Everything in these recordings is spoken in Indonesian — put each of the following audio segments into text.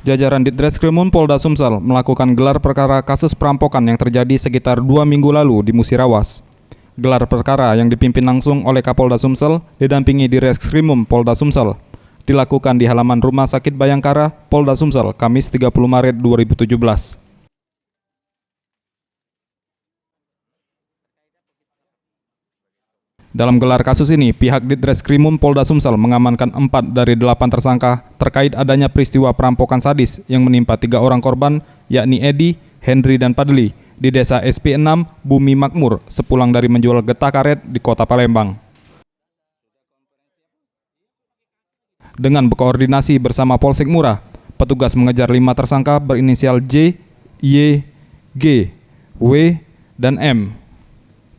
Jajaran Ditreskrimum Polda Sumsel melakukan gelar perkara kasus perampokan yang terjadi sekitar 2 minggu lalu di Musirawas. Gelar perkara yang dipimpin langsung oleh Kapolda Sumsel didampingi Ditreskrimum Polda Sumsel dilakukan di halaman Rumah Sakit Bayangkara, Polda Sumsel, Kamis 30 Maret 2017. Dalam gelar kasus ini, pihak Ditreskrimum Polda Sumsel mengamankan 4 dari 8 tersangka terkait adanya peristiwa perampokan sadis yang menimpa 3 orang korban, yakni Edi, Henry, dan Padli, di Desa SP6, Bumi Makmur, sepulang dari menjual getah karet di Kota Palembang. Dengan berkoordinasi bersama Polsek Murah, petugas mengejar 5 tersangka berinisial J, Y, G, W, dan M.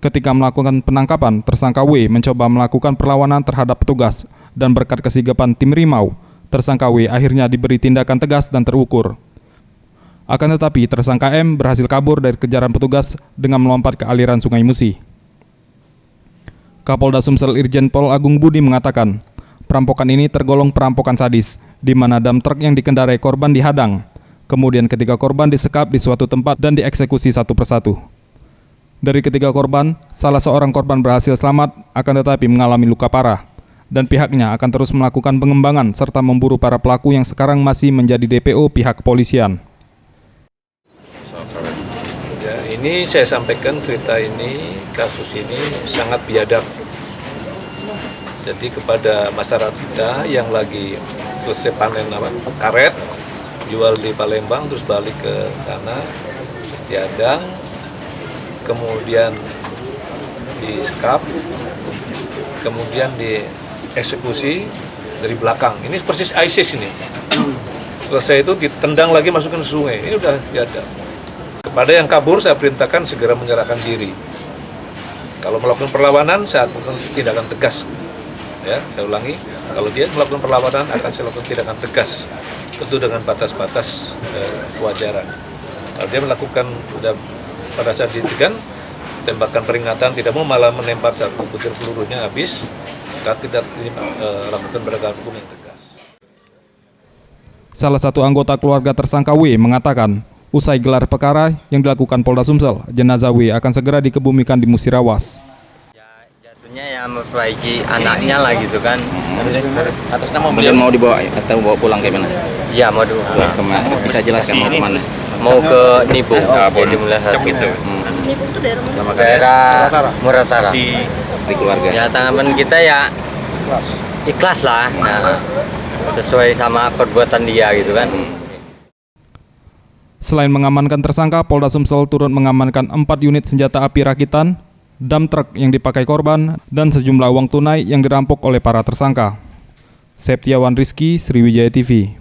Ketika melakukan penangkapan, tersangka W mencoba melakukan perlawanan terhadap petugas dan berkat kesigapan tim Rimau, tersangka W akhirnya diberi tindakan tegas dan terukur. Akan tetapi, tersangka M berhasil kabur dari kejaran petugas dengan melompat ke aliran Sungai Musi. Kapolda Sumsel Irjen Pol Agung Budi mengatakan, perampokan ini tergolong perampokan sadis, di mana dam truk yang dikendarai korban dihadang. Kemudian ketika korban disekap di suatu tempat dan dieksekusi satu persatu. Dari ketiga korban, salah seorang korban berhasil selamat, akan tetapi mengalami luka parah. Dan pihaknya akan terus melakukan pengembangan serta memburu para pelaku yang sekarang masih menjadi DPO pihak kepolisian. Ya, ini saya sampaikan cerita ini, kasus ini sangat biadab. Jadi kepada masyarakat kita yang lagi selesai panen karet, jual di Palembang terus balik ke sana, diadang, kemudian disekap, kemudian dieksekusi dari belakang. Ini persis ISIS ini. Selesai itu ditendang lagi masukkan ke sungai. Ini udah biadab. Kepada yang kabur saya perintahkan segera menyerahkan diri. Kalau melakukan perlawanan saya lakukan tindakan tegas. Ya, saya ulangi, kalau dia melakukan perlawanan akan saya lakukan tindakan tegas. Tentu dengan batas-batas kewajaran. Kalau dia melakukan sudah pada saat dihentikan, tembakan peringatan tidak mau malah menembak satu butir pelurunya habis, kita lakukan penegakan hukum yang tegas. Salah satu anggota keluarga tersangka W mengatakan, usai gelar perkara yang dilakukan Polda Sumsel, jenazah W akan segera dikebumikan di Musirawas. Ya, jatuhnya ya memperbaiki anaknya lah gitu kan. Atas nama beliau mau dibawa atau bawa pulang ke mana? Iya, mau dibawa pulang. Kemana? Bisa jelaskan mau kemana? Mau ke Nibu, jadi mulai satu. Nibu itu daerah Daerah Muratara. Di keluarga. Ya, tanggapan kita ya ikhlas lah. Nah, sesuai sama perbuatan dia gitu kan. Selain mengamankan tersangka, Polda Sumsel turut mengamankan 4 unit senjata api rakitan, dam truk yang dipakai korban, dan sejumlah uang tunai yang dirampok oleh para tersangka. Septiawan Rizky, Sriwijaya TV.